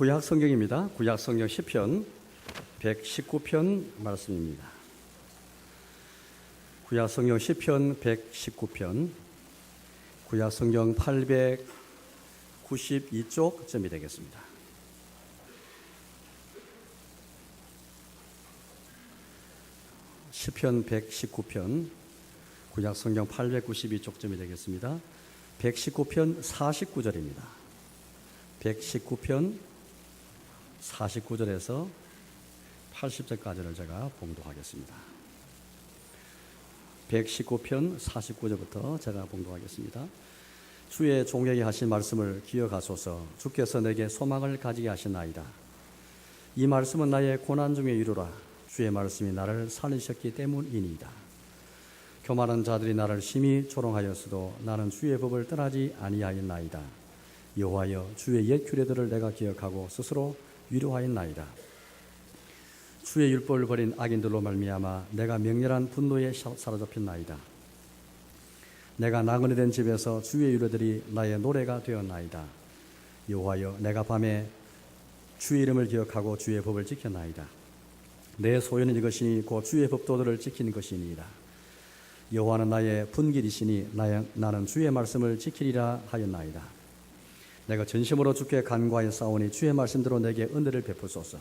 구약 성경입니다. 구약 성경 시편 119편 말씀입니다. 구약 성경 시편 119편, 구약 성경 892쪽쯤이 되겠습니다. 시편 119편, 구약 성경 892쪽쯤이 되겠습니다. 119편 49절입니다. 119편 49절에서 80절까지를 제가 봉독하겠습니다. 119편 49절부터 제가 봉독하겠습니다. 주의 종에게 하신 말씀을 기억하소서. 주께서 내게 소망을 가지게 하시나이다. 이 말씀은 나의 고난 중에 이루라. 주의 말씀이 나를 살리셨기 때문이니이다. 교만한 자들이 나를 심히 조롱하였어도 나는 주의 법을 떠나지 아니하였나이다. 여호와여, 주의 옛 규례들을 내가 기억하고 스스로 위로하였나이다. 주의 율법을 버린 악인들로 말미암아 내가 맹렬한 분노에 사로잡혔나이다. 내가 나그네 된 집에서 주의 규례들이 나의 노래가 되었나이다. 여호와여, 내가 밤에 주의 이름을 기억하고 주의 법을 지켰나이다. 내 소유는 이것이니 곧 주의 법도들을 지키는 것이니이다. 여호와는 나의 분길이시니 나는 주의 말씀을 지키리라 하였나이다. 내가 전심으로 주께 간구하여 싸우니 주의 말씀대로 내게 은혜를 베푸소서.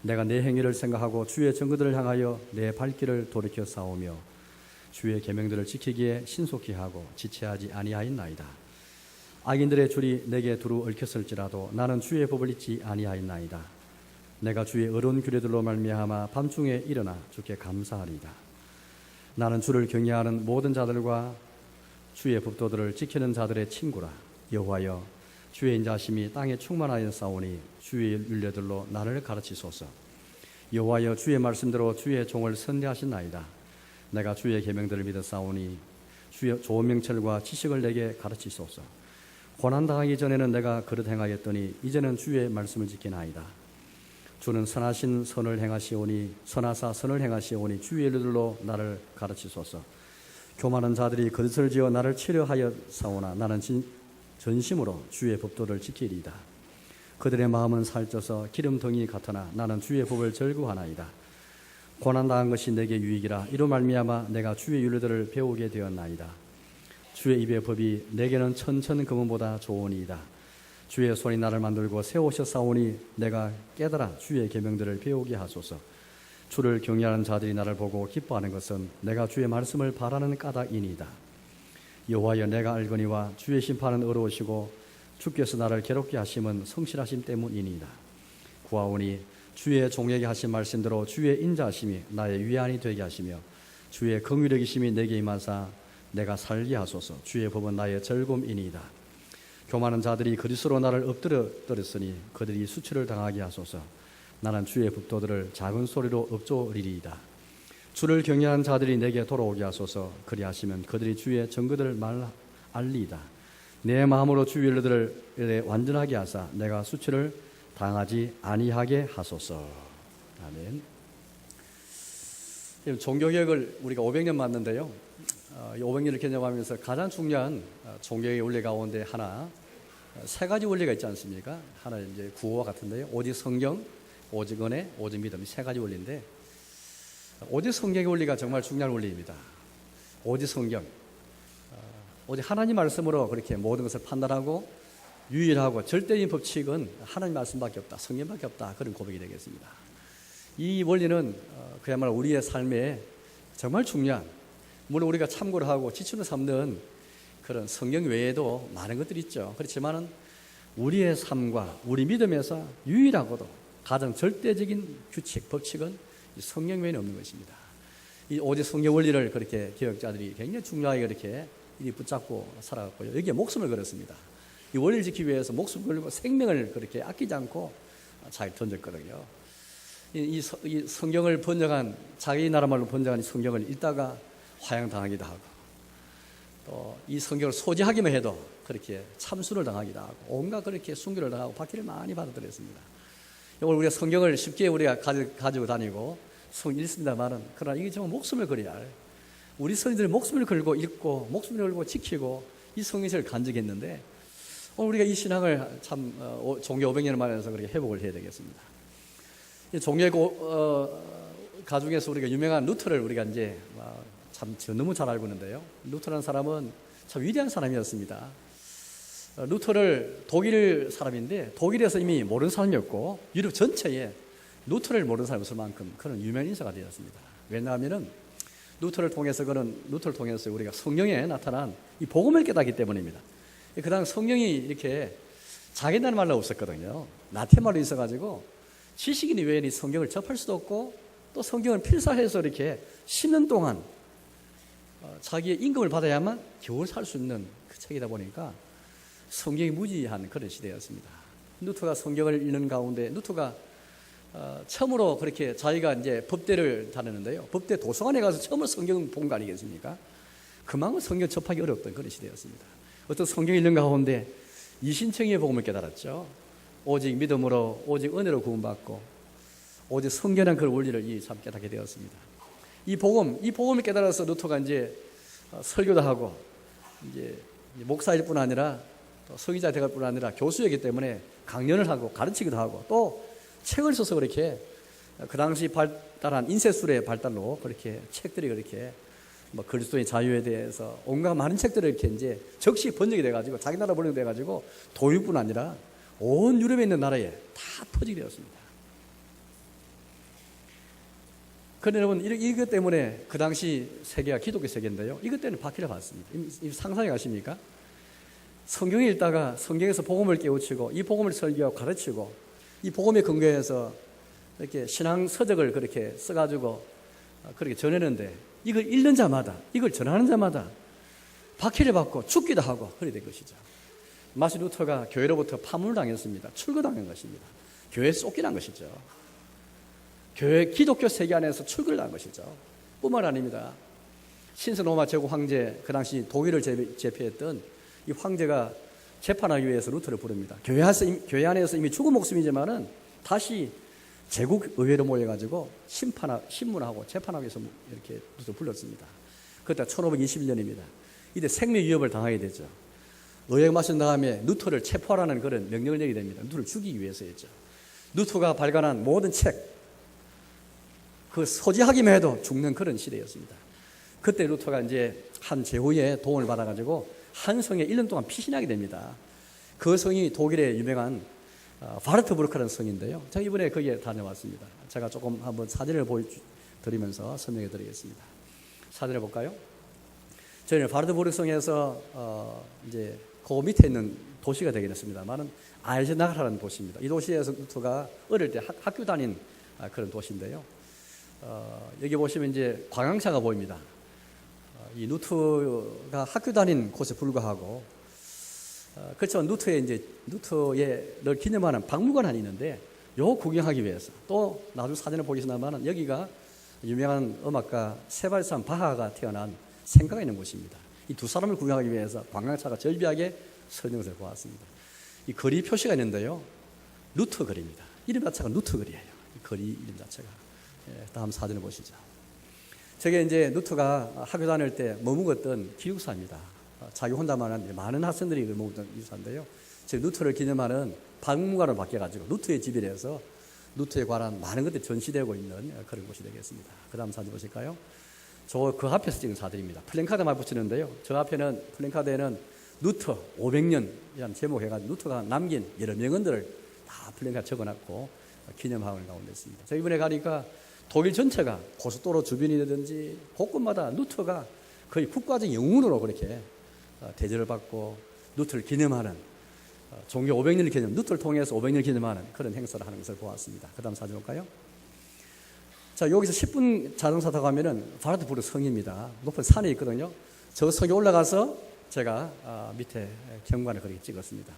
내가 내 행위를 생각하고 주의 정거들을 향하여 내 발길을 돌이켜 싸우며 주의 계명들을 지키기에 신속히 하고 지체하지 아니하였나이다. 악인들의 줄이 내게 두루 얽혔을지라도 나는 주의 법을 잊지 아니하였나이다. 내가 주의 어려운 규례들로 말미암아 밤중에 일어나 주께 감사하리이다. 나는 주를 경외하는 모든 자들과 주의 법도들을 지키는 자들의 친구라. 여호와여, 주의 인자심이 땅에 충만하여 싸우니 주의 율례들로 나를 가르치소서. 여호와여, 주의 말씀대로 주의 종을 선대하시나이다. 내가 주의 계명들을 믿어 싸우니 주의 좋은 명철과 지식을 내게 가르치소서. 고난당하기 전에는 내가 그릇 행하였더니 이제는 주의 말씀을 지키나이다. 주는 선하사 선을 행하시오니 주의 율례들로 나를 가르치소서. 교만한 자들이 거짓을 지어 나를 치려하여 싸우나 나는 전심으로 주의 법도를 지키리이다. 그들의 마음은 살쪄서 기름덩이 같으나 나는 주의 법을 절구하나이다. 고난당한 것이 내게 유익이라. 이로 말미암아 내가 주의 율례들을 배우게 되었나이다. 주의 입의 법이 내게는 천천 금은보다 좋으니이다. 주의 손이 나를 만들고 세우셔 싸우니 내가 깨달아 주의 계명들을 배우게 하소서. 주를 경외하는 자들이 나를 보고 기뻐하는 것은 내가 주의 말씀을 바라는 까닭이니이다. 여호와여, 내가 알거니와 주의 심판은 어려우시고 주께서 나를 괴롭게 하심은 성실하심 때문이니이다. 구하오니 주의 종에게 하신 말씀대로 주의 인자하심이 나의 위안이 되게 하시며 주의 긍휼하심이 내게 임하사 내가 살게 하소서. 주의 법은 나의 즐거움이니이다. 교만한 자들이 그리스로 나를 엎드렸으니 그들이 수치를 당하게 하소서. 나는 주의 법도들을 작은 소리로 읊조리리이다. 주를 경외하는 자들이 내게 돌아오게 하소서. 그리하시면 그들이 주의 증거들을 알리이다. 내 마음으로 주의 율례들을 완전하게 하사 내가 수치를 당하지 아니하게 하소서. 아멘. 종교개혁을 우리가 500년 맞는데요. 500년을 개념하면서 가장 중요한 종교개혁의 원리 가운데 하나, 세 가지 원리가 있지 않습니까? 하나 이제 구호와 같은데요. 오직 성경, 오직 은혜, 오직 믿음, 이 세 가지 원리인데, 오직 성경의 원리가 정말 중요한 원리입니다. 오직 성경, 오직 하나님 말씀으로 그렇게 모든 것을 판단하고 유일하고 절대적인 법칙은 하나님 말씀밖에 없다, 성경밖에 없다, 그런 고백이 되겠습니다. 이 원리는 그야말로 우리의 삶에 정말 중요한, 물론 우리가 참고를 하고 지침을 삼는 그런 성경 외에도 많은 것들이 있죠. 그렇지만은 우리의 삶과 우리 믿음에서 유일하고도 가장 절대적인 규칙, 법칙은 성경 외에는 없는 것입니다. 이 오직 성경 원리를 그렇게 개혁자들이 굉장히 중요하게 그렇게 붙잡고 살아갔고요. 여기에 목숨을 걸었습니다. 이 원리를 지키기 위해서 목숨을 걸고 생명을 그렇게 아끼지 않고 잘 던졌거든요. 이 성경을 번역한, 자기 나라 말로 번역한 이 성경을 읽다가 화양당하기도 하고, 또 이 성경을 소지하기만 해도 그렇게 참수를 당하기도 하고, 온갖 그렇게 순교를 당하고 박해를 많이 받아들였습니다. 오늘 우리가 성경을 쉽게 우리가 가지고 다니고 성경 읽습니다만은, 그러나 이게 정말 목숨을 걸어야 할, 우리 성인들이 목숨을 걸고 읽고 목숨을 걸고 지키고 이 성경을 간직했는데, 오늘 우리가 이 신앙을 참 종교 500년 만에서 그렇게 회복을 해야 되겠습니다. 이 종교 가중에서 우리가 유명한 루터를 우리가 이제 참 너무 잘 알고 있는데요. 루터라는 사람은 참 위대한 사람이었습니다. 루터를 독일 사람인데 독일에서 이미 모르는 사람이었고 유럽 전체에 루터를 모르는 사람이 없을 만큼 그런 유명한 인사가 되었습니다. 왜냐하면은 루터를 통해서 우리가 성경에 나타난 이 복음을 깨닫기 때문입니다. 그 다음 성경이 이렇게 자기나는 말로 없었거든요. 라틴말로 있어가지고 지식인 외에는 성경을 접할 수도 없고 또 성경을 필사해서 이렇게 10년 동안 자기의 임금을 받아야만 겨우 살 수 있는 그 책이다 보니까 성경이 무지한 그런 시대였습니다. 루터가 성경을 읽는 가운데 루터가 처음으로 그렇게 자기가 이제 법대를 다녔는데요. 법대 도서관에 가서 처음으로 성경 본 거 아니겠습니까? 그만큼 성경 접하기 어려웠던 그런 시대였습니다. 어떤 성경 읽는 가운데 이신청의 복음을 깨달았죠. 오직 믿음으로, 오직 은혜로 구원받고, 오직 성경한 그 원리를 참 깨닫게 되었습니다. 이 복음을 깨달아서 루터가 이제 설교도 하고, 이제 목사일 뿐 아니라 또 서기자 되갈 뿐 아니라 교수이기 때문에 강연을 하고 가르치기도 하고 또 책을 써서 그렇게 그 당시 발달한 인쇄술의 발달로 그렇게 책들이 그렇게 그리스도의 자유에 대해서 온갖 많은 책들을 이렇게 이제 적시 번역이 돼가지고 자기 나라 번역이 돼가지고 독일뿐 아니라 온 유럽에 있는 나라에 다 퍼지게 되었습니다. 그런데 여러분 이것 때문에 그 당시 세계가 기독교 세계인데요. 이것 때문에 박해를 받습니다. 상상해 가십니까? 성경을 읽다가 성경에서 복음을 깨우치고 이 복음을 설교하고 가르치고 이 복음에 근거해서 이렇게 신앙 서적을 그렇게 써가지고 그렇게 전했는데 이걸 읽는 자마다 이걸 전하는 자마다 박해를 받고 죽기도 하고 그래 된 것이죠. 마틴 루터가 교회로부터 파문을 당했습니다. 출거당한 것입니다. 교회에 쫓겨난 것이죠. 교회 기독교 세계 안에서 출거를 한 것이죠. 뿐만 아닙니다. 신성 로마 제국 황제 그 당시 독일을 제패했던 이 황제가 재판하기 위해서 루터를 부릅니다. 교회 안에서 이미 죽은 목숨이지만은 다시 제국 의회로 모여가지고 신문하고 재판하기 위해서 이렇게 루터 불렀습니다. 그때 1521년입니다. 이때 생명 위협을 당하게 되죠. 의회에 마친 다음에 루터를 체포하라는 그런 명령을 내리게 됩니다. 루터를 죽이기 위해서였죠. 루터가 발간한 모든 책, 그 소지하기만 해도 죽는 그런 시대였습니다. 그때 루터가 이제 한 제후의 도움을 받아가지고 한 성에 1년 동안 피신하게 됩니다. 그 성이 독일의 유명한 바르트부르크라는 성인데요. 제가 이번에 거기에 다녀왔습니다. 제가 조금 한번 사진을 보여드리면서 설명해 드리겠습니다. 사진을 볼까요? 저희는 바르트부르크 성에서 이제 그 밑에 있는 도시가 되게 됐습니다만은 아이젠하라는 도시입니다. 이 도시에서 루터가 어릴 때 학교 다닌 그런 도시인데요. 여기 보시면 이제 광양차가 보입니다. 이 루터가 학교 다닌 곳에 불과하고, 그렇죠. 루터를 기념하는 박물관 하나 있는데, 요 구경하기 위해서, 또 나중에 사진을 보겠습니다만, 여기가 유명한 음악가 세바스찬 바하가 태어난 생가가 있는 곳입니다. 이 두 사람을 구경하기 위해서 관광차가 절비하게 서는 것을 보았습니다. 이 거리 표시가 있는데요. 루터 거리입니다. 이름 자체가 루터 거리예요. 이 거리 이름 자체가. 다음 사진을 보시죠. 저게 이제 루터가 학교 다닐 때 머묵었던 기숙사입니다. 자기 혼자만 많은 학생들이 머묵던 기숙사인데요. 저 루터를 기념하는 박물관을 바뀌어가지고 루터의 집이라서 루터에 관한 많은 것들이 전시되고 있는 그런 곳이 되겠습니다. 그 다음 사진 보실까요? 그 앞에서 찍은 사진입니다. 플랜카드만 붙이는데요. 저 앞에는 플랜카드에는 루터 500년이라는 제목 해가지고 루터가 남긴 여러 명언들을 다 플랜카드 적어놨고 기념하는 가운데 있습니다. 저 이번에 가니까 독일 전체가 고속도로 주변이라든지 곳곳마다 루터가 거의 국가적 영웅으로 그렇게 대접을 받고 루터를 기념하는 종교 500년을 기념, 루터를 통해서 500년을 기념하는 그런 행사를 하는 것을 보았습니다. 그 다음 사진 볼까요? 자, 여기서 10분 자동차 타고 가면은 바르트부르크 성입니다. 높은 산에 있거든요. 저 성에 올라가서 제가 밑에 경관을 그렇게 찍었습니다.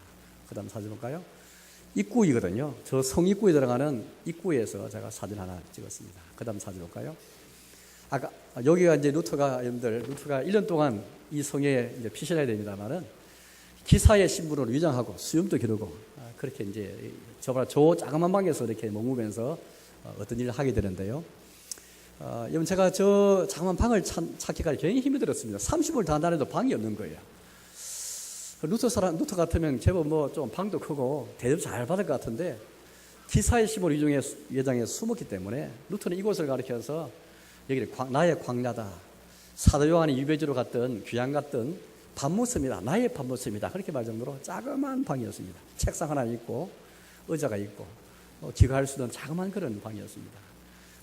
그 다음 사진 볼까요? 입구이거든요. 저 성 입구에 들어가는 입구에서 제가 사진 하나 찍었습니다. 그 다음 사진 볼까요? 아까 여기가 이제 루터가 1년 동안 이 성에 이제 피신해야 됩니다만은 기사의 신분으로 위장하고 수염도 기르고 그렇게 이제 저 자그만 방에서 이렇게 머무면서 어떤 일을 하게 되는데요. 여러분 제가 저 자그만 방을 찾기까지 굉장히 힘이 들었습니다. 30분 다 다녀도 방이 없는 거예요. 루터 같으면 제법 뭐 좀 방도 크고 대접 잘 받을 것 같은데 기사의 심을 이중에 예장에 숨었기 때문에 루터는 이곳을 가리켜서 여기를 나의 광야다. 사도 요한이 유배지로 갔던 귀양 갔던 밤모습이다. 나의 밤모습이다. 그렇게 말 정도로 자그마한 방이었습니다. 책상 하나 있고 의자가 있고 기가할 수 있는 자그마한 그런 방이었습니다.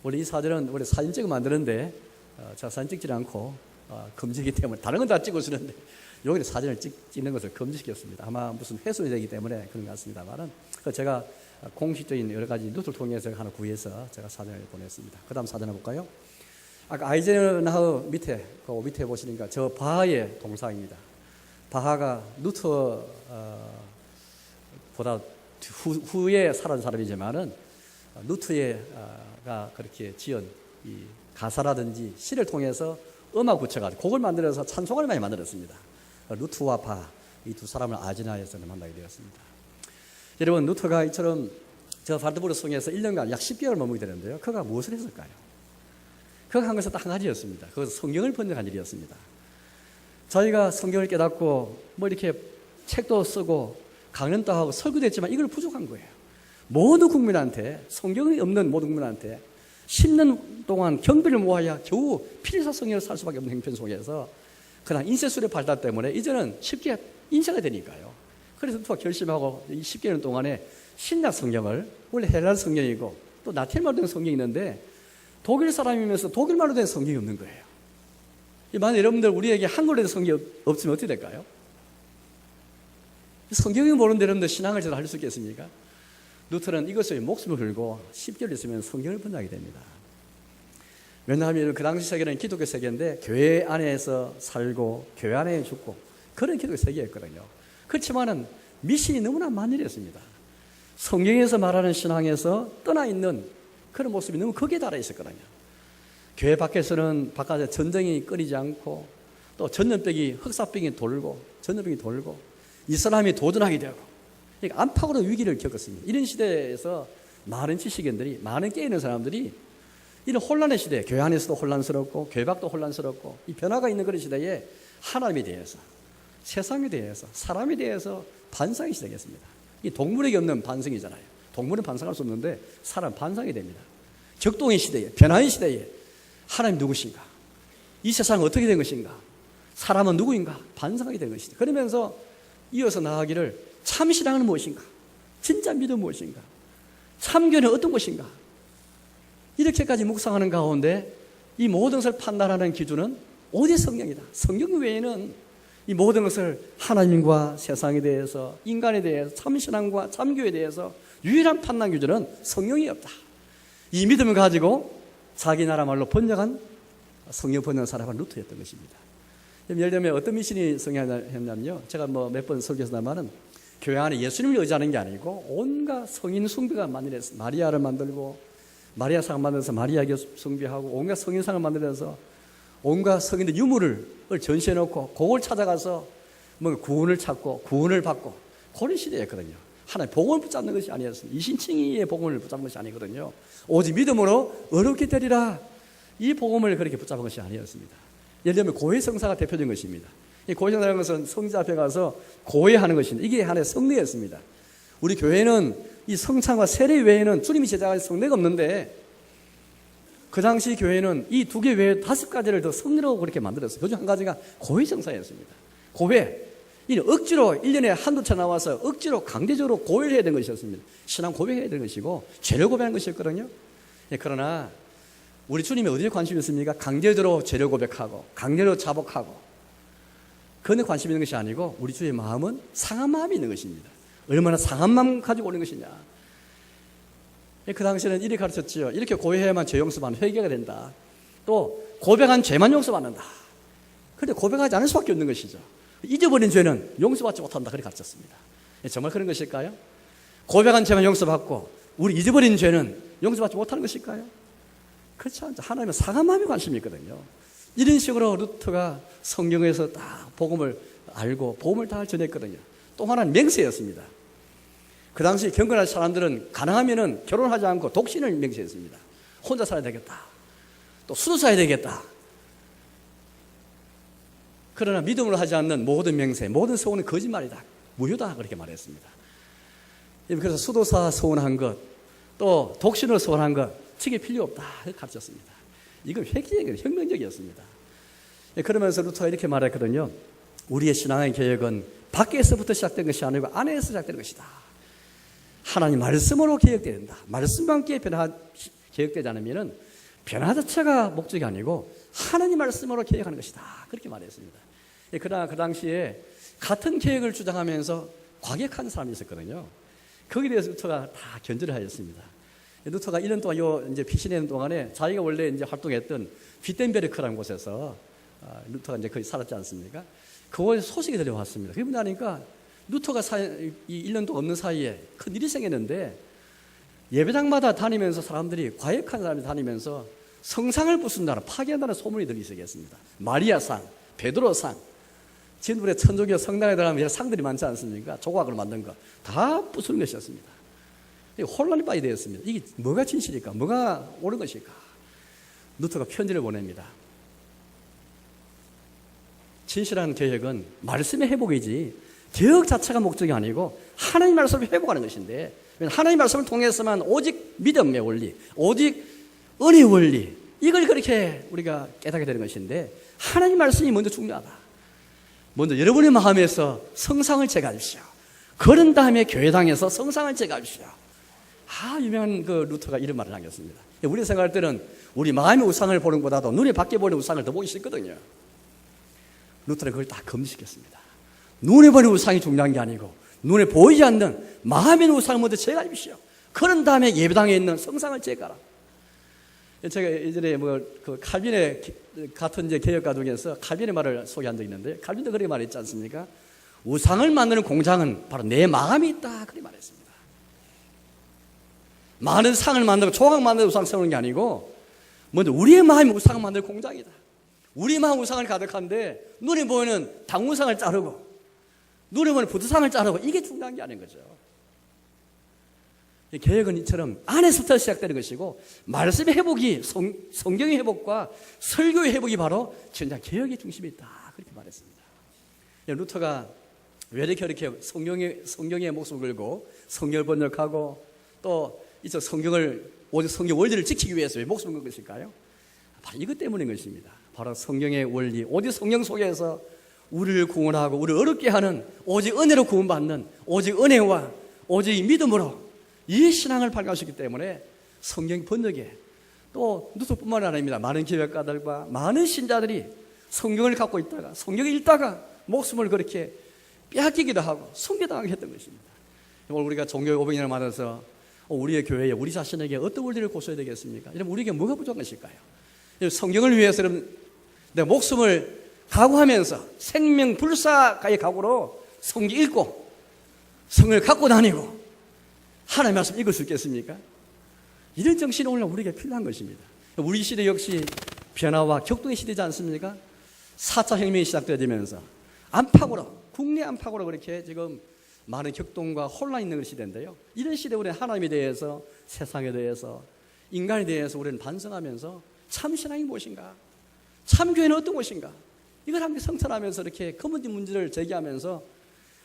원래 이 사진은 원래 사진 찍어 만드는데 제가 사진 찍지 않고 금지이기 때문에 다른 건 다 찍어주는데 여기 사진을 찍는 것을 금지시켰습니다. 아마 무슨 훼손이 되기 때문에 그런 것 같습니다만은 제가 공식적인 여러 가지 루트를 통해서 하나 구해서 제가 사진을 보냈습니다. 그 다음 사진 한번 볼까요? 아까 아이젠하워 밑에, 그 밑에 보시니까 저 바하의 동상입니다. 바하가 루터 보다 후에 살아온 사람이지만은 루터가 그렇게 지은 이 가사라든지 시를 통해서 음악 붙여가지고 곡을 만들어서 찬송을 많이 만들었습니다. 루터와 바, 이 두 사람을 아제나에서 만나게 되었습니다. 여러분, 루터가 이처럼 저 발드부르 성에서 1년간 약 10개월 머무게 되는데요. 그가 무엇을 했을까요? 그가 한 것은 딱 한 가지였습니다. 그것은 성경을 번역한 일이었습니다. 저희가 성경을 깨닫고 뭐 이렇게 책도 쓰고 강연도 하고 설교도 했지만 이걸 부족한 거예요. 모든 국민한테, 성경이 없는 모든 국민한테 10년 동안 경비를 모아야 겨우 필사성경을 살 수밖에 없는 형편 속에서 그냥 인쇄술의 발달 때문에 이제는 쉽게 인쇄가 되니까요. 그래서 루터가 결심하고 이 10개년 동안에 신약 성경을, 원래 헬라어 성경이고 또 라틴말로 된 성경이 있는데 독일 사람이면서 독일말로 된 성경이 없는 거예요. 만약 여러분들 우리에게 한글로 된 성경이 없으면 어떻게 될까요? 성경이 모르는데 여러분들 신앙을 제대로 할 수 있겠습니까? 루터는 이것을 목숨을 걸고 10개월 있으면 성경을 번역하게 됩니다. 왜냐하면 그 당시 세계는 기독교 세계인데 교회 안에서 살고 교회 안에 죽고 그런 기독교 세계였거든요. 그렇지만은 미신이 너무나 만연했습니다. 성경에서 말하는 신앙에서 떠나 있는 그런 모습이 너무 극에 달해 있었거든요. 교회 밖에서는 바깥에 전쟁이 끊이지 않고 또 전염병이 흑사병이 돌고 전염병이 돌고 이슬람이 도전하게 되고 그러니까 안팎으로 위기를 겪었습니다. 이런 시대에서 많은 지식인들이 많은 깨있는 사람들이 이런 혼란의 시대에 교회 안에서도 혼란스럽고 교회 밖도 혼란스럽고 이 변화가 있는 그런 시대에 하나님에 대해서 세상에 대해서 사람에 대해서 반성이 시작했습니다. 이 동물에게 없는 반성이잖아요. 동물은 반성할 수 없는데 사람 반성이 됩니다. 격동의 시대에 변화의 시대에 하나님 누구신가? 이 세상은 어떻게 된 것인가? 사람은 누구인가? 반성하게 된 것이다. 그러면서 이어서 나아가기를 참신앙은 무엇인가? 진짜 믿음 무엇인가? 참교는 어떤 것인가? 이렇게까지 묵상하는 가운데 이 모든 것을 판단하는 기준은 오직 성경이다. 성경 외에는 이 모든 것을 하나님과 세상에 대해서 인간에 대해서 참신앙과 참교에 대해서 유일한 판단 기준은 성경이 없다. 이 믿음을 가지고 자기 나라 말로 번역한 성경 번역한 사람은 루터였던 것입니다. 예를 들면 어떤 미신이 성행했냐면요. 제가 뭐 몇 번 설교했습니다만은 교회 안에 예수님을 의지하는 게 아니고 온갖 성인 숭배가 만들어서 마리아를 만들고 마리아상 만들어서 마리아교 숭배하고 온갖 성인상을 만들어서 온갖 성인들 유물을 전시해놓고 그걸 찾아가서 뭐 구원을 찾고 구원을 받고 그런 시대였거든요. 하나님 복음을 붙잡는 것이 아니었습니다. 이신칭의의 복음을 붙잡는 것이 아니거든요. 오직 믿음으로 어렵게 되리라. 이 복음을 그렇게 붙잡은 것이 아니었습니다. 예를 들면 고해성사가 대표적인 것입니다. 이 고해성사라는 것은 성자 앞에 가서 고해하는 것입니다. 이게 하나의 성례였습니다. 우리 교회는 이 성찬과 세례 외에는 주님이 제작한 성례가 없는데 그 당시 교회는 이 두 개 외에 5가지를 더 성례로 그렇게 만들었어요. 그중 한 가지가 고해성사였습니다. 고해. 이 억지로 1년에 한두 차례 나와서 억지로 강제적으로 고해를 해야 되는 것이었습니다. 신앙 고백해야 되는 것이고 죄를 고백하는 것이었거든요. 그러나 우리 주님이 어디에 관심이 있습니까? 강제적으로 죄를 고백하고 강제로 자복하고 그런데 관심이 있는 것이 아니고 우리 주의 마음은 상한 마음이 있는 것입니다. 얼마나 상한 마음 가지고 오는 것이냐. 그 당시에는 이렇게 가르쳤지요. 이렇게 고해야만 죄 용서받는 회개가 된다. 또 고백한 죄만 용서받는다. 그런데 고백하지 않을 수밖에 없는 것이죠. 잊어버린 죄는 용서받지 못한다. 그렇게 가르쳤습니다. 정말 그런 것일까요? 고백한 죄만 용서받고 우리 잊어버린 죄는 용서받지 못하는 것일까요? 그렇지 않죠. 하나님은 상한 마음에 관심이 있거든요. 이런 식으로 루터가 성경에서 딱 복음을 알고 복음을 다 전했거든요. 또 하나는 맹세였습니다. 그 당시 경건한 사람들은 가능하면은 결혼하지 않고 독신을 맹세했습니다. 혼자 살아야 되겠다. 또 수도 사야 되겠다. 그러나 믿음으로 하지 않는 모든 맹세, 모든 소원은 거짓말이다, 무효다, 그렇게 말했습니다. 그래서 수도사 소원한 것, 또 독신으로 소원한 것 책이 필요 없다 가르쳤습니다. 이건 획기적이고 혁명적이었습니다. 그러면서 루터가 이렇게 말했거든요. 우리의 신앙의 개혁은 밖에서부터 시작된 것이 아니고 안에서 시작된 것이다. 하나님 말씀으로 개혁된다. 말씀과 함께 개혁되지 않으면 변화 자체가 목적이 아니고 하나님 말씀으로 개혁하는 것이다, 그렇게 말했습니다. 그러나 그 당시에 같은 개혁을 주장하면서 과격한 사람이 있었거든요. 거기에 대해서 루터가 다 견제를 하였습니다. 루터가 1년 동안 이제 피신하는 동안에 자기가 원래 이제 활동했던 비텐베르크라는 곳에서 루터가 이제 거기 살았지 않습니까? 그곳에 소식이 들려왔습니다. 그러고 나니까 루터가 이 1년 동안 없는 사이에 큰 일이 생겼는데, 예배당마다 다니면서 사람들이, 과역한 사람이 다니면서 성상을 부순다는, 파괴한다는 소문이 들리기 시작했습니다. 마리아상, 베드로상, 지금의 천주교 성당에 들어가면 상들이 많지 않습니까? 조각으로 만든 거 다 부수는 것이었습니다. 혼란이 빠지게 되었습니다. 이게 뭐가 진실일까? 뭐가 옳은 것일까? 루터가 편지를 보냅니다. 진실한 개혁은 말씀의 회복이지 개혁 자체가 목적이 아니고 하나님 말씀을 회복하는 것인데, 하나님 말씀을 통해서만 오직 믿음의 원리, 오직 은혜의 원리, 이걸 그렇게 우리가 깨닫게 되는 것인데, 하나님 말씀이 먼저 중요하다. 먼저 여러분의 마음에서 성상을 제거하십시오. 그런 다음에 교회당에서 성상을 제거하십시오. 유명한 그 루터가 이런 말을 하겠습니다. 우리 생각할 때는 우리 마음의 우상을 보는 것보다도 눈에 밖에 보이는 우상을 더 보기 싫거든요. 루터는 그걸 다 금지시켰습니다. 눈에 보이는 우상이 중요한 게 아니고 눈에 보이지 않는 마음의 우상을 먼저 제거하십시오. 그런 다음에 예배당에 있는 성상을 제거하라. 제가 예전에 그 칼빈의 같은 이제 개혁가 중에서 칼빈의 말을 소개한 적이 있는데, 칼빈도 그렇게 말했지 않습니까? 우상을 만드는 공장은 바로 내 마음이 있다, 그렇게 말했습니다. 많은 상을 만들고 조각 만들고 우상 세우는 게 아니고 먼저 우리의 마음이 우상을 만들 공장이다. 우리 마음 우상을 가득한데 눈에 보이는 당우상을 자르고 눈에 보이는 부두상을 자르고, 이게 중요한 게 아닌 거죠. 개혁은 이처럼 안에서부터 시작되는 것이고, 말씀의 회복이, 성경의 회복과 설교의 회복이 바로 진짜 개혁의 중심에 있다, 그렇게 말했습니다. 루터가 왜 이렇게 성경의 목숨을 걸고 성경을 번역하고 또 이제 오직 성경 원리를 지키기 위해서 왜 목숨을 건 것일까요? 바로 이것 때문인 것입니다. 바로 성경의 원리, 오직 성경 속에서 우리를 구원하고 우리를 어렵게 하는, 오직 은혜로 구원받는, 오직 은혜와 오직 믿음으로 이 신앙을 발견하셨기 때문에 성경 번역에, 또 루터뿐만 아닙니다. 많은 기획가들과 많은 신자들이 성경을 갖고 있다가, 성경을 읽다가 목숨을 그렇게 빼앗기기도 하고 성교당하게 했던 것입니다. 오늘 우리가 종교 500년을 맞아서 우리의 교회에, 우리 자신에게 어떤 원리를 고소해야 되겠습니까? 이러면 우리에게 뭐가 부족한 것일까요? 성경을 위해서 내 목숨을 각오하면서 생명불사의 각오로 성경 읽고 성을 갖고 다니고 하나님의 말씀 읽을 수 있겠습니까? 이런 정신이 오늘 우리에게 필요한 것입니다. 우리 시대 역시 변화와 격동의 시대지 않습니까? 4차 혁명이 시작되면서 안팎으로, 국내 안팎으로 그렇게 지금 많은 격동과 혼란이 있는 시대인데요. 이런 시대에 우리는 하나님에 대해서, 세상에 대해서, 인간에 대해서 우리는 반성하면서 참 신앙이 무엇인가? 참 교회는 어떤 것인가? 이걸 함께 성찰하면서 이렇게 검은 문제를 제기하면서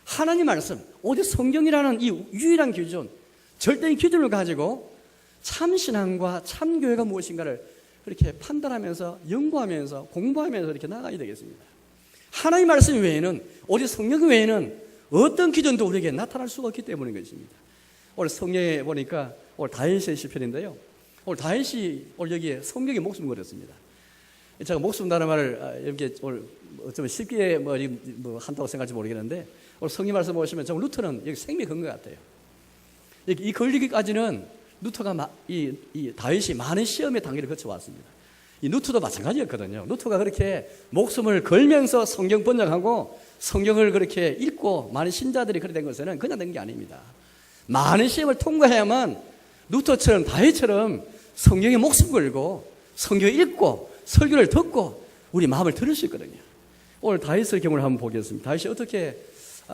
하나님 말씀, 오직 성경이라는 이 유일한 기준, 절대의 기준을 가지고 참 신앙과 참 교회가 무엇인가를 그렇게 판단하면서 연구하면서 공부하면서 이렇게 나가야 되겠습니다. 하나님 말씀 외에는, 오직 성경 외에는 어떤 기준도 우리에게 나타날 수가 없기 때문인 것입니다. 오늘 성경에 보니까 오늘 다윗의 시편인데요. 오늘 다윗이 오늘 여기에 성경에 목숨을 걸었습니다. 제가 목숨이라는 말을 이렇게 오늘 어쩌면 쉽게 뭐 한다고 생각할지 모르겠는데, 오늘 성경 말씀 보시면 정말 루터는 여기 생명이 건 것 같아요. 이 걸리기까지는 루터가 이 다윗이 많은 시험의 단계를 거쳐왔습니다. 이 루터도 마찬가지였거든요. 루터가 그렇게 목숨을 걸면서 성경 번역하고 성경을 그렇게 읽고 많은 신자들이 그렇게 된 것은 그냥 된 게 아닙니다. 많은 시험을 통과해야만 루터처럼, 다윗처럼 성경에 목숨 걸고 성경을 읽고 설교를 듣고 우리 마음을 들을 수 있거든요. 오늘 다윗의 경우를 한번 보겠습니다. 다윗이 어떻게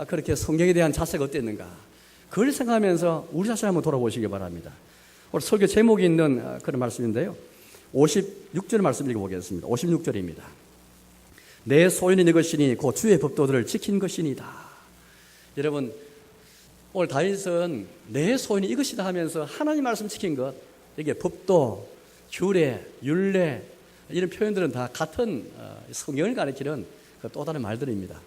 그렇게 성경에 대한 자세가 어땠는가, 그걸 생각하면서 우리 자신을 한번 돌아보시기 바랍니다. 오늘 설교 제목이 있는 그런 말씀인데요. 56절 말씀 읽어보겠습니다. 56절입니다. 내 소유는 이것이니 곧 주의 법도들을 지킨 것이니다. 여러분, 오늘 다윗은 내 소유는 이것이다 하면서 하나님 말씀 지킨 것, 이게 법도, 규례, 율례 이런 표현들은 다 같은 성경을 가리키는 또 다른 말들입니다.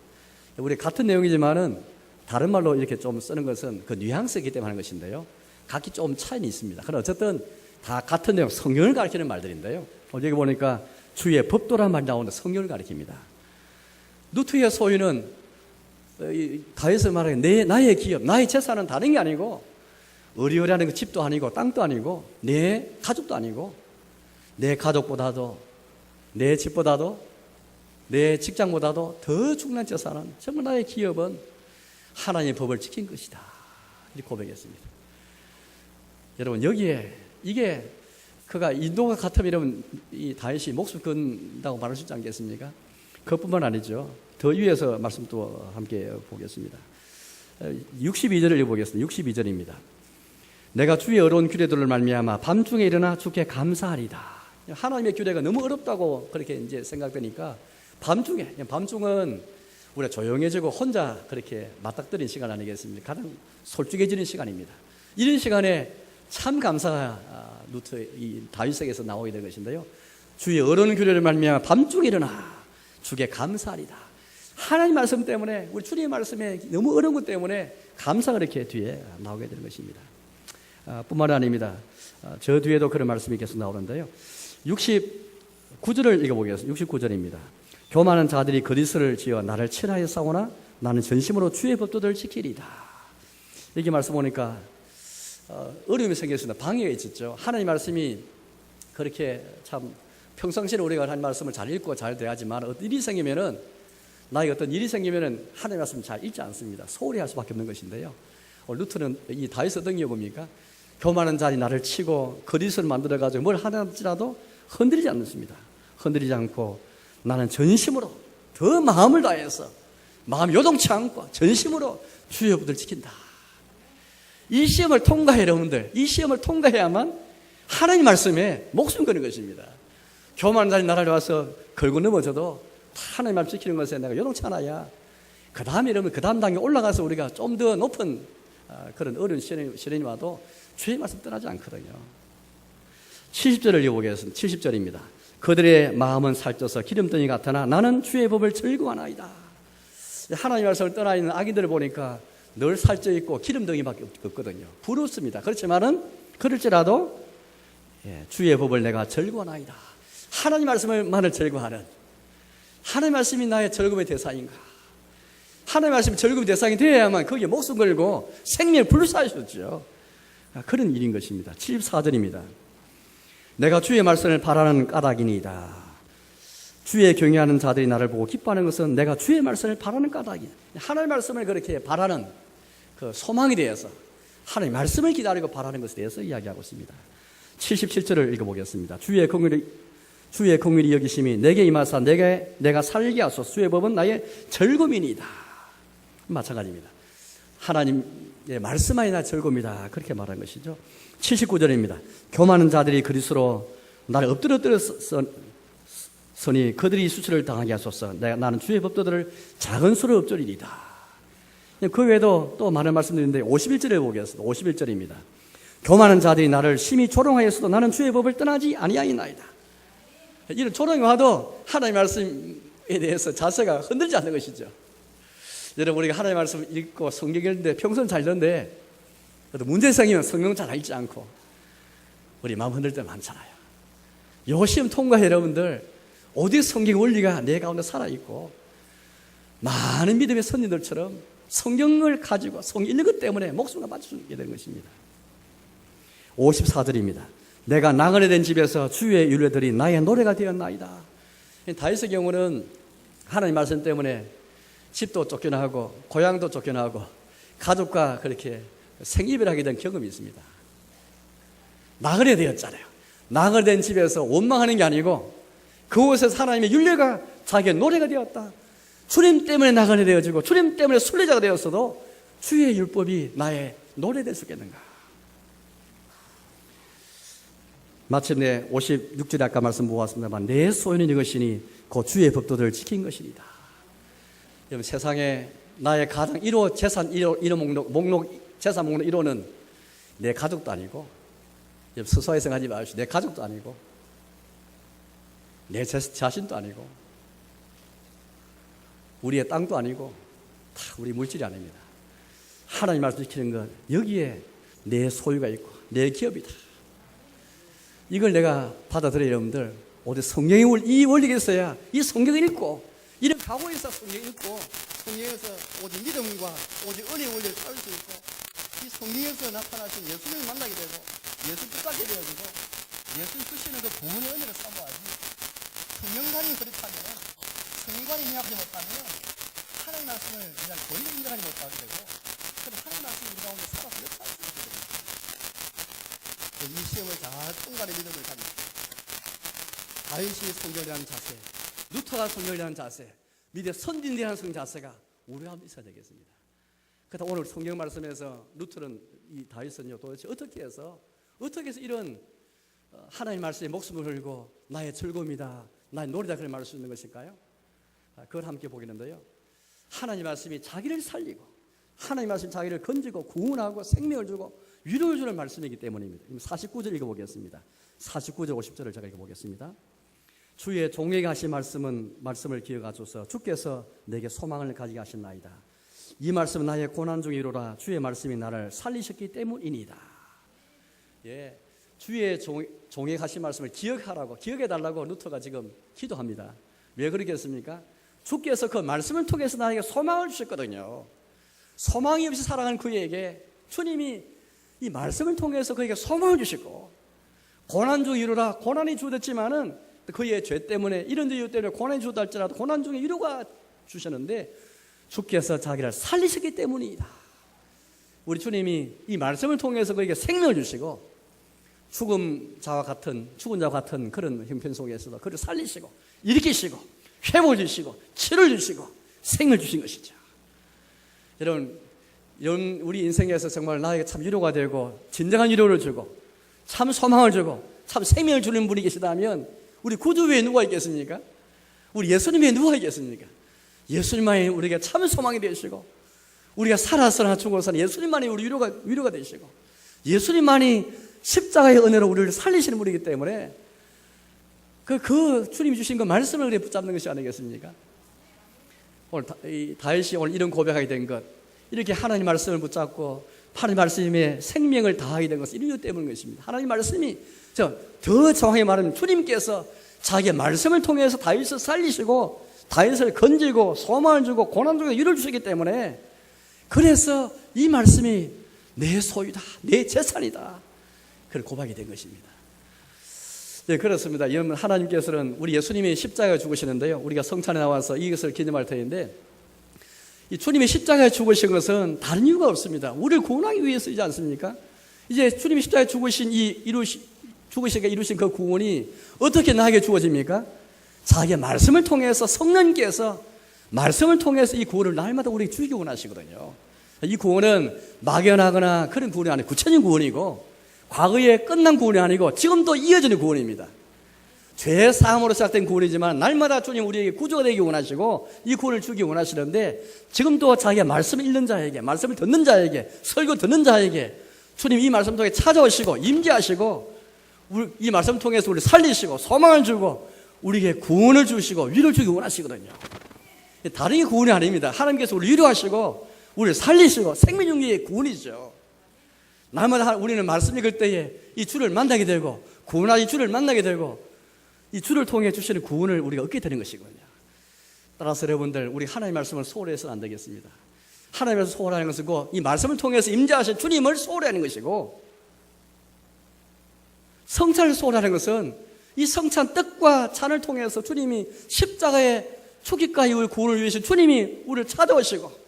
우리 같은 내용이지만은 다른 말로 이렇게 좀 쓰는 것은 그 뉘앙스이기 때문에 하는 것인데요. 각기 좀 차이는 있습니다. 그러나 어쨌든 다 같은 내용, 성경을 가리키는 말들인데요. 여기 보니까 주의 법도란 말이 나오는데 성경을 가리킵니다. 루트의 소유는 다윗을 말하는 나의 기업, 나의 재산은 다른 게 아니고 의리의리하는 그 집도 아니고 땅도 아니고 내 가족도 아니고 내 가족보다도 내 집보다도 내 직장보다도 더 중요한 재산은 정말 나의 기업은 하나님의 법을 지킨 것이다. 이렇게 고백했습니다. 여러분, 여기에 이게 그가 인도가 같으면 이 다윗이 목숨 건다고 말할 수 있지 않겠습니까? 그것뿐만 아니죠. 더 위에서 말씀 또 함께 보겠습니다. 62절을 읽어보겠습니다. 62절입니다. 내가 주의 어려운 규례들을 말미암아 밤중에 일어나 주께 감사하리다. 하나님의 규례가 너무 어렵다고 그렇게 이제 생각되니까 밤중은 우리가 조용해지고 혼자 그렇게 맞닥뜨린 시간 아니겠습니까? 가장 솔직해지는 시간입니다. 이런 시간에 참 감사가 이 다윗에게서 나오게 된 것인데요. 주의 어려운 규례를 말미암아 밤중에 일어나 주께 감사하리다. 하나님 말씀 때문에, 우리 주님의 말씀에 너무 어려운 것 때문에 감사가 이렇게 뒤에 나오게 되는 것입니다. 뿐만 아닙니다. 저 뒤에도 그런 말씀이 계속 나오는데요. 69절을 읽어보겠습니다. 69절입니다. 교만한 자들이 거짓을 지어 나를 칠하여 싸우나 나는 전심으로 주의 법도들을 지키리다. 이렇게 말씀 보니까 어려움이 생겼습니다. 방해가 있었죠. 하나님 말씀이 그렇게 참 평상시에 우리가 하나님 말씀을 잘 읽고 잘 돼야지만 어떤 일이 생기면은, 나에게 어떤 일이 생기면은 하나님 말씀 잘 읽지 않습니다. 소홀히 할 수밖에 없는 것인데요. 루트는 이 다윗 어떤 게 뭡니까? 교만한 자들이 나를 치고 거짓을 만들어가지고 뭘 하는지라도 흔들리지 않습니다. 흔들리지 않고 나는 전심으로 더 마음을 다해서 마음 요동치 않고 전심으로 주의 법을 지킨다. 이 시험을 통과해, 여러분들. 이 시험을 통과해야만 하나님 말씀에 목숨 거는 것입니다. 교만한 자들이 나를 와서 걸고 넘어져도 하나님 말씀 지키는 것에 내가 요동치 않아야 그 다음에 이러면 그 다음 단계 올라가서 우리가 좀 더 높은 그런 어려운 시련이 와도 주의 말씀 떠나지 않거든요. 70절을 읽어보겠습니다. 70절입니다. 그들의 마음은 살쪄서 기름덩이 같으나 나는 주의 법을 즐거워하나이다. 하나님 말씀을 떠나 있는 아기들을 보니까 늘 살쪄 있고 기름덩이밖에 없거든요. 부럽습니다. 그렇지만은 그럴지라도 주의 법을 내가 즐거워하나이다. 하나님 말씀을만을 즐거워하는, 하나님 말씀이 나의 즐거움의 대상인가? 하나님 말씀이 즐거움의 대상이 되어야만 거기에 목숨 걸고 생명을 불사하셨죠. 그런 일인 것입니다. 74절입니다. 내가 주의 말씀을 바라는 까닭이니이다. 주의 경외하는 자들이 나를 보고 기뻐하는 것은 내가 주의 말씀을 바라는 까닭이다. 하나님 말씀을 그렇게 바라는 그 소망에 대해서, 하나님 말씀을 기다리고 바라는 것에 대해서 이야기하고 있습니다. 77절을 읽어보겠습니다. 주의 긍휼이 여기심이 내게 임하사 내가 살게 하소서. 주의 법은 나의 즐거움이니이다. 마찬가지입니다. 하나님의 말씀만이 나의 즐거움이다. 그렇게 말한 것이죠. 79절입니다. 교만한 자들이 그리스로 나를 엎드려 서니 그들이 수치를 당하게 하소서. 나는 주의 법도들을 작은 수로 엎드리리다. 그 외에도 또 많은 말씀드리는데 51절에 보겠습니다. 51절입니다. 교만한 자들이 나를 심히 조롱하였어도 나는 주의 법을 떠나지 아니하이나이다. 이런 조롱이 와도 하나님 말씀에 대해서 자세가 흔들지 않는 것이죠. 여러분, 우리가 하나님 말씀 읽고 성경 읽는데 평소는 잘 읽는데 문제 생기면 성경 잘 읽지 않고 우리 마음 흔들 때 많잖아요. 요 시험 통과해 여러분들, 어디 성경 원리가 내 가운데 살아있고 많은 믿음의 선진들처럼 성경을 가지고 성경 읽는 것 때문에 목숨과 맞추게 되는 것입니다. 54절입니다. 내가 나그네 된 집에서 주의 율례들이 나의 노래가 되었나이다. 다윗의 경우는 하나님 말씀 때문에 집도 쫓겨나고 고향도 쫓겨나고 가족과 그렇게 생이별하게 된 경험이 있습니다. 나그네 되었잖아요. 나그네 된 집에서 원망하는 게 아니고 그곳에서 하나님의 율례가 자기의 노래가 되었다. 주님 때문에 나그네 되어지고 주님 때문에 순례자가 되었어도 주의 율법이 나의 노래 될 수 있겠는가? 마침내 56절에 아까 말씀 보았습니다만 내 소유는 이것이니 그 주의 법도를 지킨 것입니다. 여러분, 세상에 나의 가장 1호 재산 1호 재산 목록 1호는 내 가족도 아니고, 스스로에 생각하지 마시고, 내 가족도 아니고 내 자신도 아니고 우리의 땅도 아니고 다 우리 물질이 아닙니다. 하나님 말씀 지키는 것, 여기에 내 소유가 있고 내 기업이다. 이걸 내가 받아들여야, 여러분들, 어디 성경에 이 원리가 있어야 이 성경을 읽고 이런 각오에서 성경을 읽고 성경에서 오직 믿음과 오직 은혜의 원리를 찾을 수 있고, 이 성경에서 나타나신 예수님을 만나게 되고 예수 붙잡게 되어지고 예수 주시는 그 구원의 은혜를 사모하지, 성경관이 흐릿하면, 성경관이 명확하지 못하면 하나님 말씀을 그냥 권리 인정하지 못하게 되고, 그래서 하나님 말씀이 우리 가운데 살아서 역사할 수 있게 됩니다. 이 시험을 잘 통과의 믿음을 가지고 다윗이 성결이라는 자세, 루터가 성결이라는 자세, 믿음의 선진이라는 자세가 우리 가운데 있어야 되겠습니다. 그래서 오늘 성경 말씀에서 루터는, 이 다윗은요, 도대체 어떻게 해서 이런 하나님 말씀에 목숨을 걸고 나의 즐거움이다, 나의 노래다, 그걸 말할 수 있는 것일까요? 그걸 함께 보겠는데요, 하나님 말씀이 자기를 살리고 하나님 말씀이 자기를 건지고 구원하고 생명을 주고 위로를 주는 말씀이기 때문입니다. 49절 읽어보겠습니다. 49절 50절을 제가 읽어보겠습니다. 주의 종에게 하신 말씀을 기억하소서. 주께서 내게 소망을 가지게 하셨나이다. 이 말씀은 나의 고난 중에 이루라. 주의 말씀이 나를 살리셨기 때문이니다. 예, 주의 종에게 하신 말씀을 기억해달라고 루터가 지금 기도합니다. 왜 그러겠습니까? 주께서 그 말씀을 통해서 나에게 소망을 주셨거든요. 소망이 없이 살아가는 그에게 주님이 이 말씀을 통해서 그에게 소망을 주시고, 고난 중에 이루라, 고난이 주어졌지만은 그의 죄 때문에, 이런 이유 때문에 고난이 주어졌다 할지라도 고난 중에 위로가 주셨는데 주께서 자기를 살리셨기 때문이다. 우리 주님이 이 말씀을 통해서 그에게 생명을 주시고 죽은 자와 같은 그런 형편 속에서도 그를 살리시고 일으키시고 회복을 주시고 치료를 주시고 생을 주신 것이죠. 여러분, 우리 인생에서 정말 나에게 참 위로가 되고 진정한 위로를 주고 참 소망을 주고 참 생명을 주는 분이 계시다면 우리 구주 외에 누가 있겠습니까? 우리 예수님 외에 누가 있겠습니까? 예수님만이 우리에게 참 소망이 되시고, 우리가 살아서나 죽어서나 예수님만이 우리 위로가 되시고, 예수님만이 십자가의 은혜로 우리를 살리시는 분이기 때문에 그 주님이 주신 그 말씀을 우리가 붙잡는 것이 아니겠습니까? 오늘 다윗이 오늘 이런 고백하게 된 것, 이렇게 하나님 말씀을 붙잡고 하나님 말씀에 생명을 다하게 된 것은 이런 이유 때문인 것입니다. 하나님 말씀이, 더 정확히 말하면 주님께서 자기의 말씀을 통해서 다윗을 살리시고 다윗을 건지고 소망을 주고 고난 중에 위로를 주시기 때문에, 그래서 이 말씀이 내 소유다, 내 재산이다, 그걸 고백이 된 것입니다. 네, 그렇습니다. 여러분, 하나님께서는 우리 예수님이 십자가에 죽으시는데요, 우리가 성찬에 나와서 이것을 기념할 텐데, 이 주님이 십자가에 죽으신 것은 다른 이유가 없습니다. 우리를 구원하기 위해서이지 않습니까? 이제 주님이 십자가에 죽으시게 이루신 그 구원이 어떻게 나에게 주어집니까? 자기의 말씀을 통해서, 성령께서 말씀을 통해서 이 구원을 날마다 우리에게 주기 원하시거든요. 이 구원은 막연하거나 그런 구원이 아니고 구체적인 구원이고, 과거에 끝난 구원이 아니고 지금도 이어지는 구원입니다. 죄 사함으로 시작된 구원이지만 날마다 주님 우리에게 구주가 되기 원하시고 이 구원을 주기 원하시는데, 지금도 자기의 말씀을 읽는 자에게, 말씀을 듣는 자에게, 설교 듣는 자에게 주님 이 말씀 통해 찾아오시고 임재하시고 이 말씀 통해서 우리를 살리시고 소망을 주고 우리에게 구원을 주시고 위로를 주기 원하시거든요. 다른 게 구원이 아닙니다. 하나님께서 우리를 위로하시고 우리를 살리시고 생명 중의 구원이죠. 날마다 우리는 말씀 읽을 때에 이 주를 만나게 되고 구원하신 주를 만나게 되고 이 주를 통해 주시는 구원을 우리가 얻게 되는 것이거든요. 따라서 여러분들, 우리 하나님의 말씀을 소홀히 해서는 안 되겠습니다. 하나님의 말씀을 소홀하는 것이고, 이 말씀을 통해서 임재하신 주님을 소홀히 하는 것이고, 성찬을 소홀하는 것은 이 성찬 떡과 잔을 통해서 주님이 십자가의 초기까지 우리 구원을 위해서 주님이 우리를 찾아오시고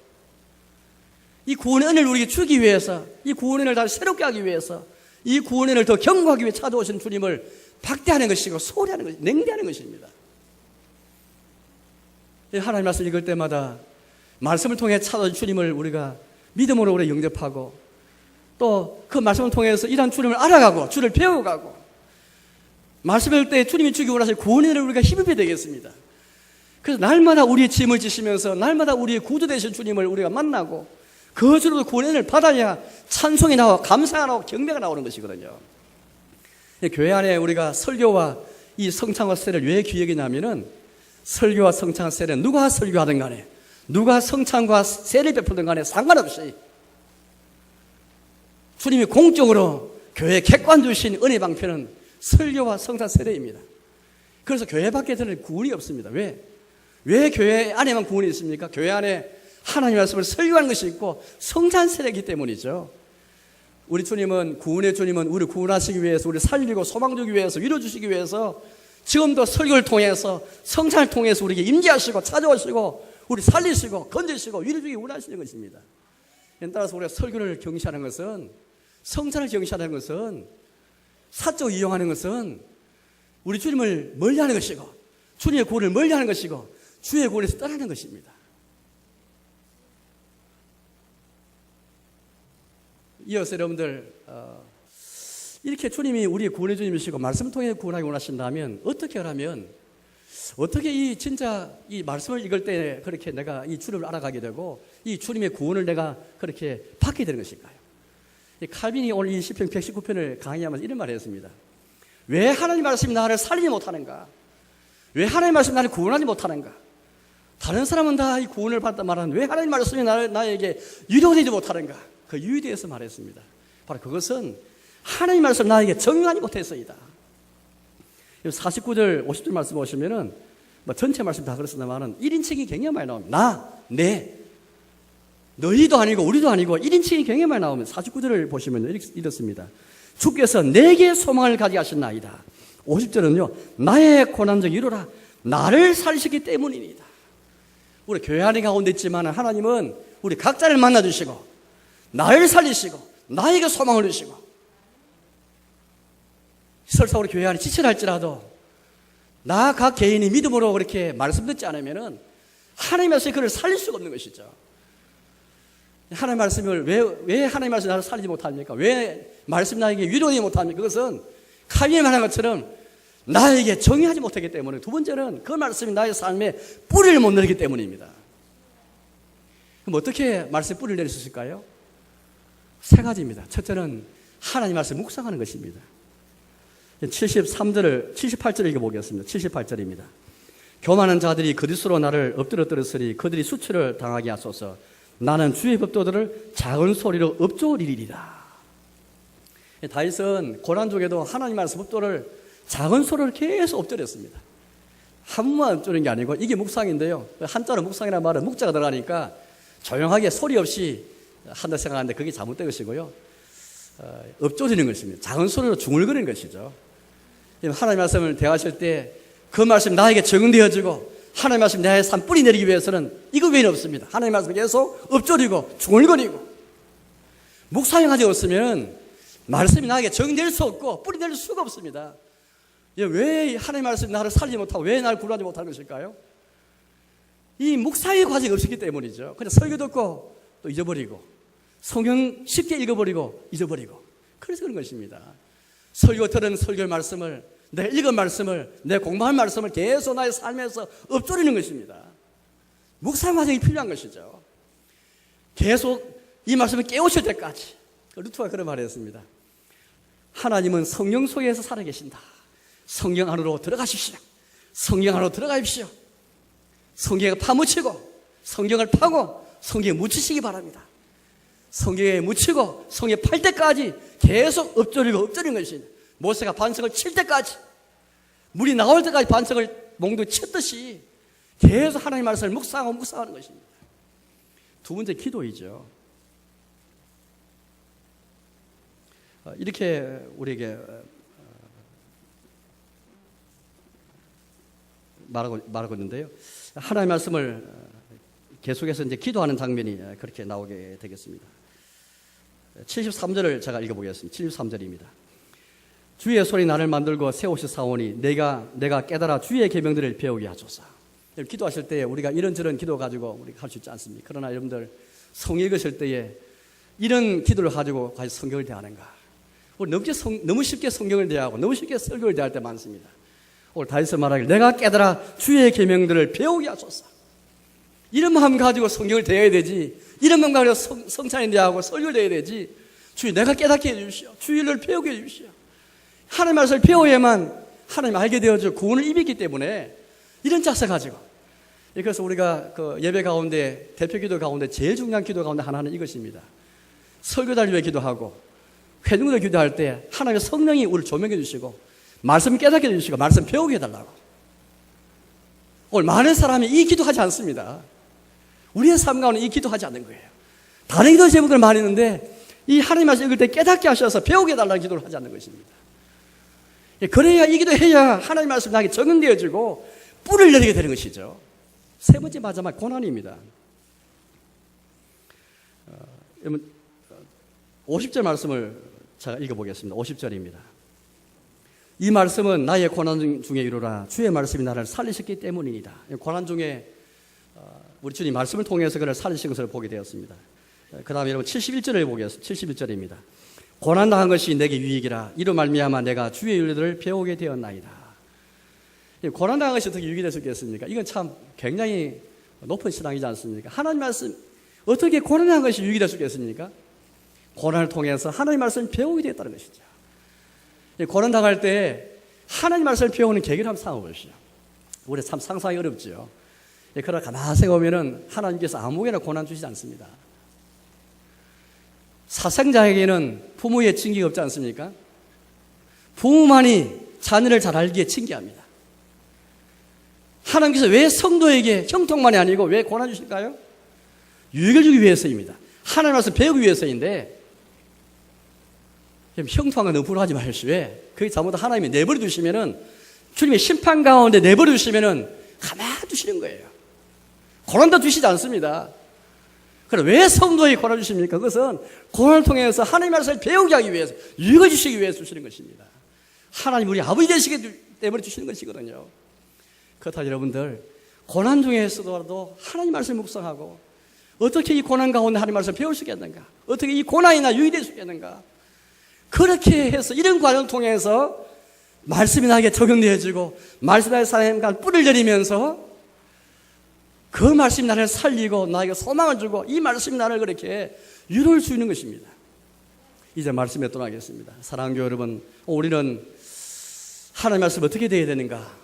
이 구원의 은혜를 우리에게 주기 위해서, 이 구원의 은혜를 다시 새롭게 하기 위해서, 이 구원의 은혜를 더 경고하기 위해 찾아오시는 주님을 박대하는 것이고 소홀히 하는 것이, 냉대하는 것입니다. 하나님 말씀 읽을 때마다 말씀을 통해 찾아온 주님을 우리가 믿음으로 우리 영접하고, 또 그 말씀을 통해서 이런 주님을 알아가고 주를 배워가고, 말씀을 때 주님이 주기고 나서 구원의 은혜를 우리가 힘입어야 되겠습니다. 그래서 날마다 우리의 짐을 지시면서 날마다 우리의 구주 되신 주님을 우리가 만나고 그것으로 구원의 은혜를 받아야 찬송이 나와 감사가 나오고 경배가 나오는 것이거든요. 교회 안에 우리가 설교와 이 성찬과 세례를 왜 기억이냐면은 설교와 성찬과 세례는 누가 설교하든 간에 누가 성찬과 세례를 베푸든 간에 상관없이 주님이 공적으로 교회에 객관 주신 은혜 방편은 설교와 성찬 세례입니다. 그래서 교회 밖에 들을 구원이 없습니다. 왜 교회 안에만 구원이 있습니까? 교회 안에 하나님의 말씀을 설교하는 것이 있고 성찬 세례이기 때문이죠. 우리 주님은 구원의 주님은 우리를 구원하시기 위해서 우리를 살리고 소망 주기 위해서 위로 주시기 위해서 지금도 설교를 통해서 성찬을 통해서 우리에게 임재하시고 찾아오시고 우리 살리시고 건지시고 위로 주기 원하시는 것입니다. 따라서 우리가 설교를 경시하는 것은 성찬을 경시하는 것은 사적으로 이용하는 것은 우리 주님을 멀리하는 것이고 주님의 구원을 멀리하는 것이고 주의 구원에서 떠나는 것입니다. 이어서 여러분들 이렇게 주님이 우리의 구원의 주님이시고 말씀 통해 구원하기 원하신다면 어떻게 하라면 어떻게 이 말씀을 읽을 때 그렇게 내가 이 주님을 알아가게 되고 이 주님의 구원을 내가 그렇게 받게 되는 것일까요? 칼빈이 오늘 이 시편 119편을 강의하면서 이런 말을 했습니다. 왜 하나님 말씀이 나를 살리지 못하는가? 왜 하나님 말씀이 나를 구원하지 못하는가? 다른 사람은 다 이 구원을 받다 말하는데 왜 하나님 말씀이 나에게 유료되지 못하는가? 그 이유에 대해서 말했습니다. 바로 그것은 하나님 말씀을 나에게 적용하지 못해서이다. 49절, 50절 말씀 보시면은 전체 말씀 다 그렇습니다만은 1인칭이 굉장히 많이 나옵니다. 너희도 아니고 우리도 아니고 1인칭이 굉장히 많이 나오면 49절을 보시면 이렇습니다. 주께서 내게 소망을 가지게 하셨나이다. 50절은요. 나의 고난적 위로라 나를 살리시기 때문이니다. 우리 교회 안에 가운데 있지만 하나님은 우리 각자를 만나주시고 나를 살리시고 나에게 소망을 주시고 설사 우리 교회 안에 지체를 할지라도 나 각 개인이 믿음으로 그렇게 말씀 듣지 않으면은 하나님 말씀이 그를 살릴 수가 없는 것이죠. 하나님 말씀을 왜 하나님 말씀이 나를 살리지 못합니까? 왜 말씀 나에게 위로하지 못합니까? 그것은 칼빈이 말한 것처럼 나에게 정의하지 못하기 때문에 두 번째는 그 말씀이 나의 삶에 뿌리를 못 내리기 때문입니다. 그럼 어떻게 말씀에 뿌리를 내릴 수 있을까요? 세 가지입니다. 첫째는 하나님 말씀 묵상하는 것입니다. 78절을 읽어보겠습니다. 78절입니다. 교만한 자들이 거짓으로 나를 엎드러뜨렸으니 그들이 수치를 당하게 하소서. 나는 주의 법도들을 작은 소리로 읊조리리라. 다윗은 고난 중에도 하나님 말씀 법도를 작은 소리를 계속 엎드렸습니다. 한 번만 엎드리는 게 아니고 이게 묵상인데요. 한자로 묵상이라는 말은 묵자가 들어가니까 조용하게 소리 없이 한다 생각하는데 그게 잘못된 것이고요. 읊조리는 것입니다. 작은 소리로 중얼거리는 것이죠. 하나님 말씀을 대하실 때 그 말씀 나에게 적용되어지고 하나님 말씀 나의 삶 뿌리 내리기 위해서는 이거 외에는 없습니다. 하나님 말씀 계속 읊조리고 중얼거리고 묵상이 하지 없으면 말씀이 나에게 적용될 수 없고 뿌리 내릴 수가 없습니다. 왜 하나님 말씀이 나를 살리지 못하고 왜 나를 구원하지 못하는 것일까요? 이 묵상의 과정이 없었기 때문이죠. 그냥 설교 듣고 또 잊어버리고 성경 쉽게 읽어버리고 잊어버리고 그래서 그런 것입니다. 설교 들은 설교의 말씀을 내 읽은 말씀을 내 공부한 말씀을 계속 나의 삶에서 읊조리는 것입니다. 묵상 과정이 필요한 것이죠. 계속 이 말씀을 깨우칠 때까지. 루트가 그런 말을 했습니다. 하나님은 성령 속에서 살아계신다. 성경 안으로 들어가십시오. 성경 안으로 들어가십시오. 성경에 파묻히고 성경을 파고 성경에 묻히시기 바랍니다. 성경에 묻히고 성경에 팔 때까지 계속 엎드리는 것입니다. 모세가 반석을 칠 때까지 물이 나올 때까지 반석을 몽둥이 쳤듯이 계속 하나님 말씀을 묵상하는 것입니다. 두 번째 기도이죠. 이렇게 우리에게 말하고 있는데요. 하나님의 말씀을 계속해서 이제 기도하는 장면이 그렇게 나오게 되겠습니다. 73절을 제가 읽어보겠습니다. 73절입니다. 주의 손이 나를 만들고 세우시사오니 내가 깨달아 주의 계명들을 배우게 하소서. 기도하실 때 우리가 이런저런 기도 가지고 우리가 할 수 있지 않습니까? 그러나 여러분들 성경 읽으실 때에 이런 기도를 가지고 과연 성경을 대하는가? 우리 너무 쉽게 성경을 대하고 너무 쉽게 설교를 대할 때 많습니다. 오늘 다윗은 말하길 내가 깨달아 주의 계명들을 배우게 하소서. 이런 마음 가지고 성경을 대해야 되지. 이런 마음 가지고 성찬에 대하고 설교를 대해야 되지. 주여 내가 깨닫게 해주시오. 주의 일을 배우게 해주시오. 하나님 말씀을 배워야만 하나님 알게 되어져 구원을 입었기 때문에 이런 자세 가지고. 그래서 우리가 그 예배 가운데 대표 기도 가운데 제일 중요한 기도 가운데 하나는 이것입니다. 설교자를 위해 기도하고 회중으로 기도할 때 하나님의 성령이 우리를 조명해 주시고 말씀 깨닫게 해주시고 말씀 배우게 해달라고. 오늘 많은 사람이 이 기도하지 않습니다. 우리의 삶 가운데 이 기도하지 않는 거예요. 다른 기도 제목들 많이 있는데 이 하나님 말씀 읽을 때 깨닫게 하셔서 배우게 해달라는 기도를 하지 않는 것입니다. 그래야 이 기도해야 하나님 말씀 나에게 적응되어지고 뿔을 내리게 되는 것이죠. 세 번째 마지막 고난입니다. 50절 말씀을 제가 읽어보겠습니다. 50절입니다. 이 말씀은 나의 고난 중에 이루라 주의 말씀이 나를 살리셨기 때문이니다. 고난 중에 우리 주님 말씀을 통해서 그를 살리신 것을 보게 되었습니다. 그 다음에 여러분 71절을 보겠습니다. 71절입니다. 고난당한 것이 내게 유익이라 이로 말미암아 내가 주의 윤리들을 배우게 되었나이다. 고난당한 것이 어떻게 유익이 될 수 있겠습니까? 이건 참 굉장히 높은 신앙이지 않습니까? 하나님 말씀 어떻게 고난당한 것이 유익이 될 수 있겠습니까? 고난을 통해서 하나님 말씀을 배우게 되었다는 것이죠. 고난 당할 때 하나님 말씀을 배우는 계기를 한번 삼아보시죠. 우리 참 상상하기 어렵죠. 그러나 가만히 생각하면 하나님께서 아무에나 고난 주시지 않습니다. 사생자에게는 부모의 징계가 없지 않습니까? 부모만이 자녀를 잘 알기에 징계합니다. 하나님께서 왜 성도에게 형통만이 아니고 왜 고난 주실까요? 유익을 주기 위해서입니다. 하나님 말씀 배우기 위해서인데 형통한 건 너무 불하지 마십시오. 왜? 그게 잘못하면 하나님이 내버려 두시면은 주님의 심판 가운데 내버려 두시면은 가만히 두시는 거예요. 고난도 주시지 않습니다. 그럼 왜 성도에게 고난 주십니까? 그것은 고난을 통해서 하나님 말씀을 배우게 하기 위해서 유익을 주시기 위해서 주시는 것입니다. 하나님 우리 아버지 되시기 때문에 주시는 것이거든요. 그렇다고 여러분들 고난 중에서도 하나님 말씀을 묵상하고 어떻게 이 고난 가운데 하나님 말씀을 배울 수 있겠는가? 어떻게 이 고난이나 유익이 될 수 있겠는가? 그렇게 해서 이런 과정을 통해서 말씀이 나에게 적용되어지고 말씀이 나의 삶에 뿔을 내리면서 그 말씀이 나를 살리고 나에게 소망을 주고 이 말씀이 나를 그렇게 위로할 수 있는 것입니다. 이제 말씀에 떠나겠습니다. 사랑하는 교회 여러분, 우리는 하나님 말씀 어떻게 되어야 되는가?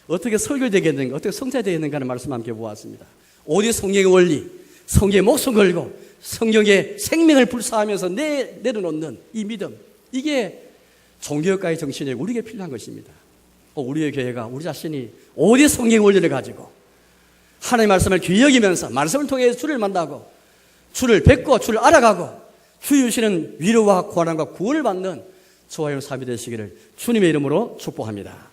어떻게 설교되어야 되는가? 어떻게 성찰되어야 되는가 하는 말씀 함께 보았습니다. 오직 성경의 원리, 성경에 목숨 걸고 성경의 생명을 불사하면서 내려놓는 이 믿음, 이게 종교학과의 정신이 우리에게 필요한 것입니다. 우리의 교회가 우리 자신이 오직 성경의 원리를 가지고 하나님의 말씀을 귀히 여기면서 말씀을 통해 주를 만나고 주를 뵙고 주를 알아가고 주 주시는 위로와 고난과 구원을 받는 저와 여러분 삶이 되시기를 주님의 이름으로 축복합니다.